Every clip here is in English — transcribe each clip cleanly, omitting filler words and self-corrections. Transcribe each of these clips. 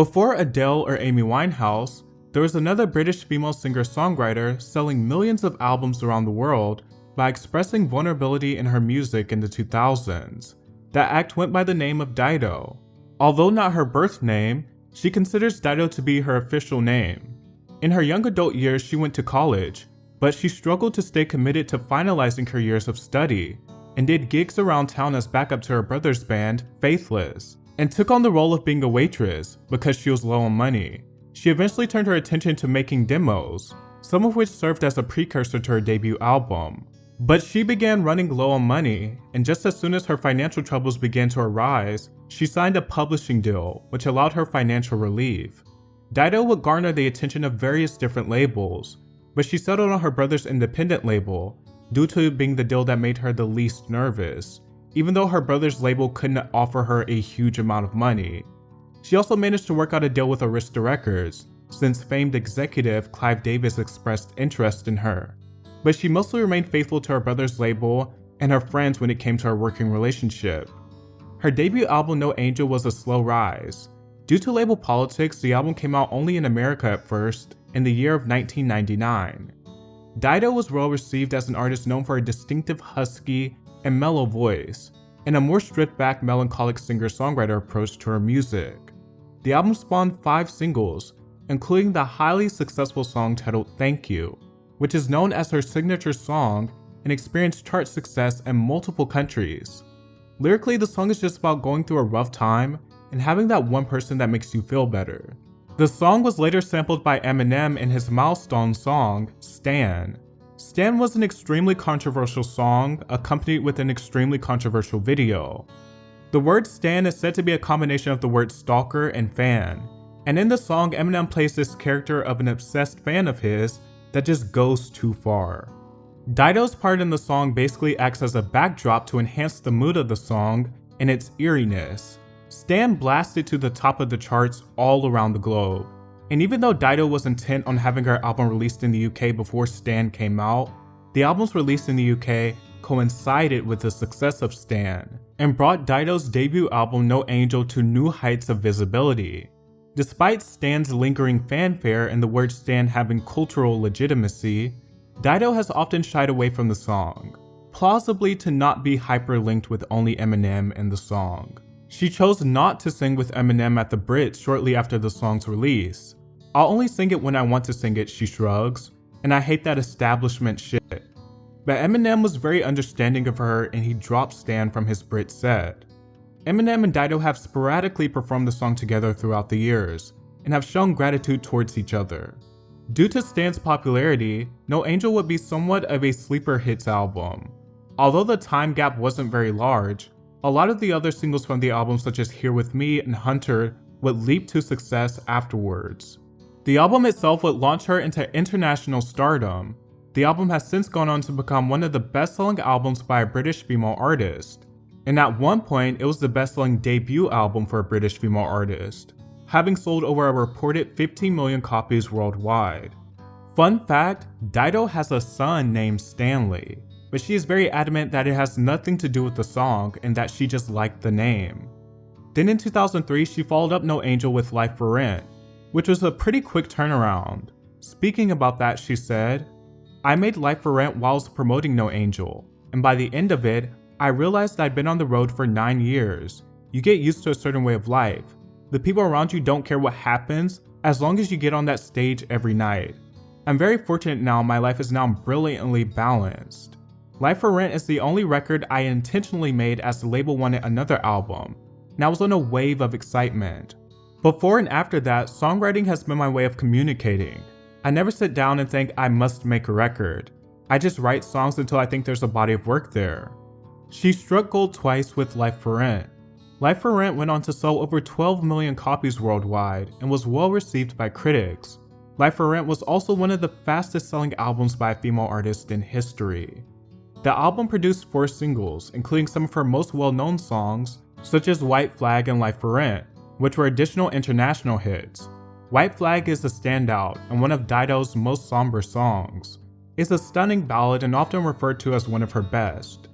Before Adele or Amy Winehouse, there was another British female singer-songwriter selling millions of albums around the world by expressing vulnerability in her music in the 2000s. That act went by the name of Dido. Although not her birth name, she considers Dido to be her official name. In her young adult years, she went to college, but she struggled to stay committed to finalizing her years of study, and did gigs around town as backup to her brother's band, Faithless, and took on the role of being a waitress because she was low on money. She eventually turned her attention to making demos, some of which served as a precursor to her debut album. But she began running low on money, and just as soon as her financial troubles began to arise, she signed a publishing deal, which allowed her financial relief. Dido would garner the attention of various different labels, but she settled on her brother's independent label due to it being the deal that made her the least nervous, even though her brother's label couldn't offer her a huge amount of money. She also managed to work out a deal with Arista Records, since famed executive Clive Davis expressed interest in her. But she mostly remained faithful to her brother's label and her friends when it came to her working relationship. Her debut album No Angel was a slow rise. Due to label politics, the album came out only in America at first, in the year of 1999. Dido was well received as an artist known for a distinctive husky and mellow voice, and a more stripped-back melancholic singer-songwriter approach to her music. The album spawned 5 singles, including the highly successful song titled Thank You, which is known as her signature song and experienced chart success in multiple countries. Lyrically, the song is just about going through a rough time and having that one person that makes you feel better. The song was later sampled by Eminem in his milestone song, Stan. Stan was an extremely controversial song, accompanied with an extremely controversial video. The word Stan is said to be a combination of the words stalker and fan, and in the song, Eminem plays this character of an obsessed fan of his that just goes too far. Dido's part in the song basically acts as a backdrop to enhance the mood of the song and its eeriness. Stan blasted to the top of the charts all around the globe. And even though Dido was intent on having her album released in the UK before Stan came out, the album's release in the UK coincided with the success of Stan, and brought Dido's debut album No Angel to new heights of visibility. Despite Stan's lingering fanfare and the word Stan having cultural legitimacy, Dido has often shied away from the song, plausibly to not be hyperlinked with only Eminem in the song. She chose not to sing with Eminem at the Brits shortly after the song's release. "I'll only sing it when I want to sing it," she shrugs, "and I hate that establishment shit." But Eminem was very understanding of her and he dropped Stan from his Brit set. Eminem and Dido have sporadically performed the song together throughout the years, and have shown gratitude towards each other. Due to Stan's popularity, No Angel would be somewhat of a sleeper hits album. Although the time gap wasn't very large, a lot of the other singles from the album such as Here With Me and Hunter would leap to success afterwards. The album itself would launch her into international stardom. The album has since gone on to become one of the best-selling albums by a British female artist. And at one point, it was the best-selling debut album for a British female artist, having sold over a reported 15 million copies worldwide. Fun fact, Dido has a son named Stanley, but she is very adamant that it has nothing to do with the song and that she just liked the name. Then in 2003, she followed up No Angel with Life for Rent, which was a pretty quick turnaround. Speaking about that, she said, "I made Life for Rent while I was promoting No Angel, and by the end of it, I realized I'd been on the road for 9 years. You get used to a certain way of life. The people around you don't care what happens as long as you get on that stage every night. I'm very fortunate now, my life is now brilliantly balanced." Life for Rent is the only record I intentionally made as the label wanted another album, and I was on a wave of excitement. Before and after that, songwriting has been my way of communicating. I never sit down and think I must make a record. I just write songs until I think there's a body of work there. She struck gold twice with Life for Rent. Life for Rent went on to sell over 12 million copies worldwide and was well received by critics. Life for Rent was also one of the fastest selling albums by a female artist in history. The album produced 4 singles, including some of her most well-known songs, such as White Flag and Life for Rent, which were additional international hits. White Flag is a standout and one of Dido's most somber songs. It's a stunning ballad and often referred to as one of her best.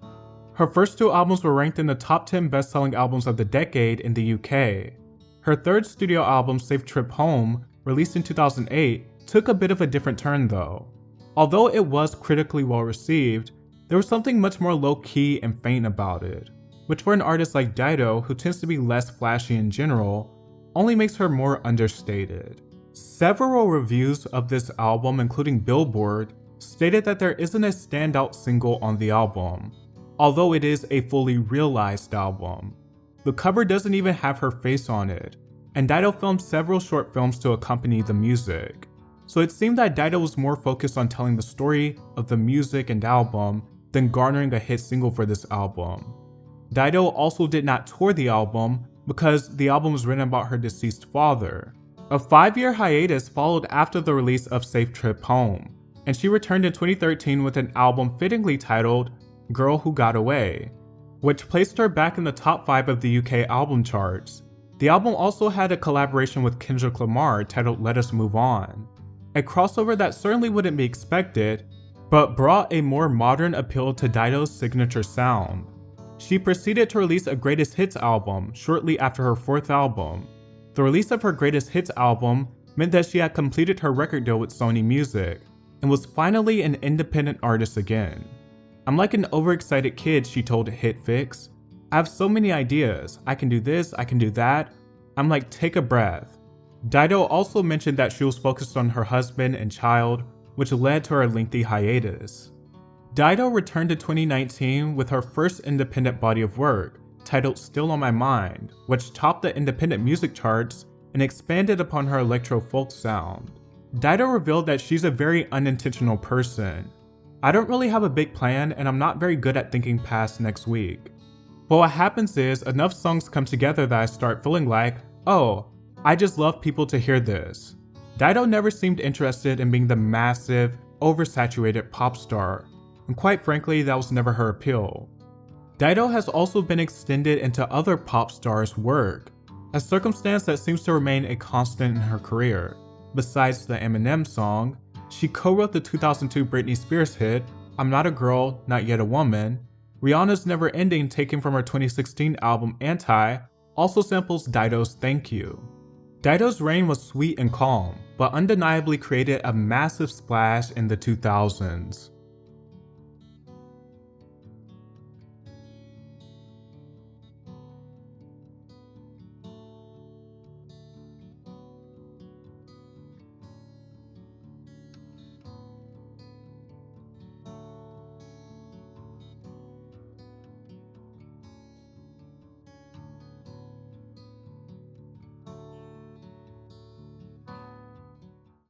Her first 2 albums were ranked in the top 10 best-selling albums of the decade in the UK. Her third studio album, Safe Trip Home, released in 2008, took a bit of a different turn though. Although it was critically well received, there was something much more low-key and faint about it, which for an artist like Dido, who tends to be less flashy in general, only makes her more understated. Several reviews of this album, including Billboard, stated that there isn't a standout single on the album, although it is a fully realized album. The cover doesn't even have her face on it, and Dido filmed several short films to accompany the music. So it seemed that Dido was more focused on telling the story of the music and album than garnering a hit single for this album. Dido also did not tour the album because the album was written about her deceased father. A 5-year hiatus followed after the release of Safe Trip Home, and she returned in 2013 with an album fittingly titled Girl Who Got Away, which placed her back in the top 5 of the UK album charts. The album also had a collaboration with Kendrick Lamar titled Let Us Move On, a crossover that certainly wouldn't be expected, but brought a more modern appeal to Dido's signature sound. She proceeded to release a greatest hits album shortly after her 4th album. The release of her greatest hits album meant that she had completed her record deal with Sony Music and was finally an independent artist again. I'm like an overexcited kid, she told HitFix. I have so many ideas. I can do this, I can do that. I'm like, take a breath. Dido also mentioned that she was focused on her husband and child, which led to her lengthy hiatus. Dido returned in 2019 with her first independent body of work, titled Still on My Mind, which topped the independent music charts and expanded upon her electro-folk sound. Dido revealed that she's a very unintentional person. I don't really have a big plan and I'm not very good at thinking past next week. But what happens is enough songs come together that I start feeling like, oh, I just love people to hear this. Dido never seemed interested in being the massive, oversaturated pop star, and quite frankly, that was never her appeal. Dido has also been extended into other pop stars' work, a circumstance that seems to remain a constant in her career. Besides the Eminem song, she co-wrote the 2002 Britney Spears hit, I'm Not a Girl, Not Yet a Woman. Rihanna's Never Ending, taken from her 2016 album Anti, also samples Dido's Thank You. Dido's reign was sweet and calm, but undeniably created a massive splash in the 2000s.